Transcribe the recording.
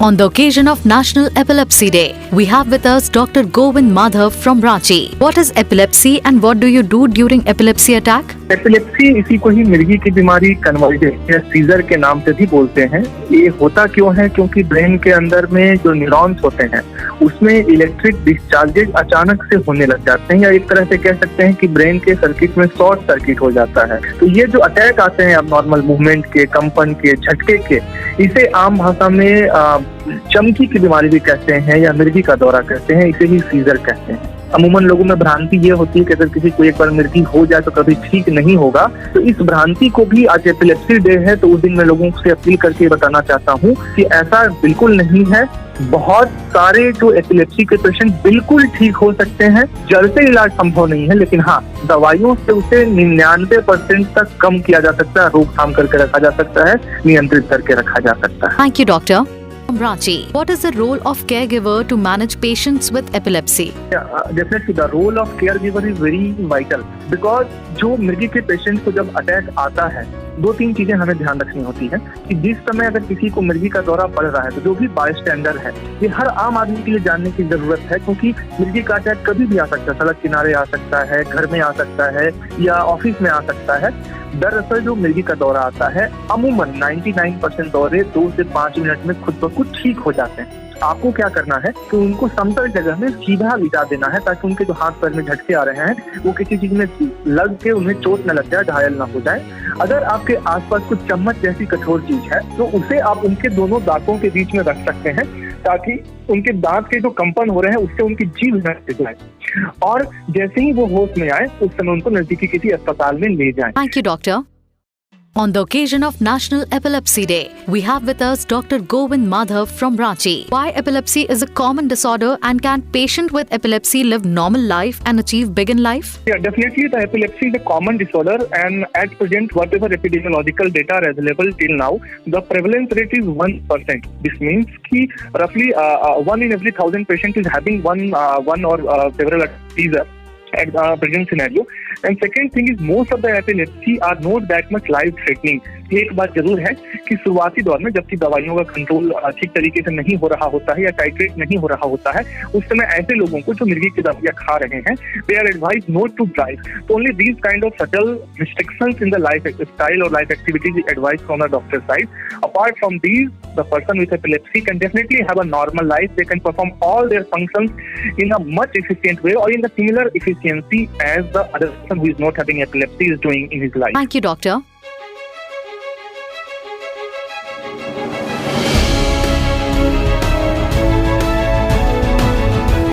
On the occasion of National Epilepsy Day, we have with us Dr. Govind Madhav from Ranchi. What is epilepsy and what do you do during epilepsy attack? Epilepsy इसी को ही मिर्गी की बीमारी, convergence या scissor के नाम से भी बोलते हैं। ये होता क्यों है? क्योंकि ब्रेन के अंदर में जो न्यूरॉन्स होते हैं उसमें इलेक्ट्रिक डिस्चार्जेज अचानक से होने लग जाते हैं, या एक तरह से कह सकते हैं कि ब्रेन के सर्किट में शॉर्ट सर्किट हो जाता है। तो ये जो अटैक आते हैं अब नॉर्मल मूवमेंट के, कंपन के, झटके के, इसे आम भाषा में चमकी की बीमारी भी कहते हैं या मिर्गी का दौरा कहते हैं, इसे ही सीजर कहते हैं। अमूमन लोगों में भ्रांति ये होती है कि अगर किसी को एक बार मिर्गी हो जाए तो कभी ठीक नहीं होगा। तो इस भ्रांति को भी, आज एपिलेप्सी डे है तो उस दिन मैं लोगों से अपील करके बताना चाहता हूँ कि ऐसा बिल्कुल नहीं है। बहुत सारे जो एपिलेप्सी के पेशेंट बिल्कुल ठीक हो सकते हैं, जड़ से इलाज संभव नहीं है, लेकिन हाँ, दवाइयों से उसे 99% तक कम किया जा सकता है, रोकथाम करके रखा जा सकता है, नियंत्रित करके रखा जा सकता है। Thank you, doctor. Ranchi, what is the role of caregiver to manage patients with epilepsy? Definitely the role of caregiver is very vital because जो मिर्गी के पेशेंट को जब अटैक आता है, 2-3 चीजें हमें ध्यान रखनी होती है कि जिस समय अगर किसी को मिर्गी का दौरा पड़ रहा है तो जो भी बायस्टैंडर है, ये हर आम आदमी के लिए जानने की जरूरत है, क्योंकि मिर्गी का अटैक कभी भी आ सकता है, सड़क किनारे आ सकता है, घर में आ सकता है या ऑफिस में आ सकता है। दरअसल जो मिर्गी का दौरा आता है, अमूमन 99% दौरे 2 से 5 मिनट में खुद ब खुद ठीक हो जाते हैं। आपको क्या करना है कि उनको समतल जगह में सीधा लिटा देना है, ताकि उनके जो हाथ पैर में झटके आ रहे हैं वो किसी चीज में लग के उन्हें चोट न लग जाए, घायल ना हो जाए। अगर आपके आसपास कुछ चम्मच जैसी कठोर चीज है तो उसे आप उनके दोनों दांतों के बीच में रख सकते हैं, ताकि उनके दांत के जो कंपन हो रहे हैं उससे उनकी जीभ न टूट जाए, और जैसे ही वो होश में आए उस समय उनको नजदीकी किसी अस्पताल में ले जाएं। Thank you, doctor. On the occasion of National Epilepsy Day, we have with us Dr. Govind Madhav from Ranchi. Why epilepsy is a common disorder and can patient with epilepsy live normal life and achieve big in life? Yeah, definitely the epilepsy is a common disorder, and at present whatever epidemiological data are available till now, the prevalence rate is 1%. This means कि roughly 1 in every 1,000 patient is having one or several seizure at the present scenario. And second thing is most of the epilepsy are not that much life threatening. एक बात जरूर है कि शुरुआती दौर में जबकि दवाइयों का कंट्रोल ठीक तरीके से नहीं हो रहा होता है या टाइट्रेट नहीं हो रहा होता है, उस समय ऐसे लोगों को जो मिर्गी की दवाइयां खा रहे हैं, they are advised not to drive. So only these kind of subtle restrictions in the lifestyle or life activities is advised from the doctor's side. Apart from these, the person with epilepsy can definitely have a normal life. They can perform all their functions in a much efficient way or in the similar efficiency as the other person who is not having epilepsy is doing in his life. Thank you, doctor.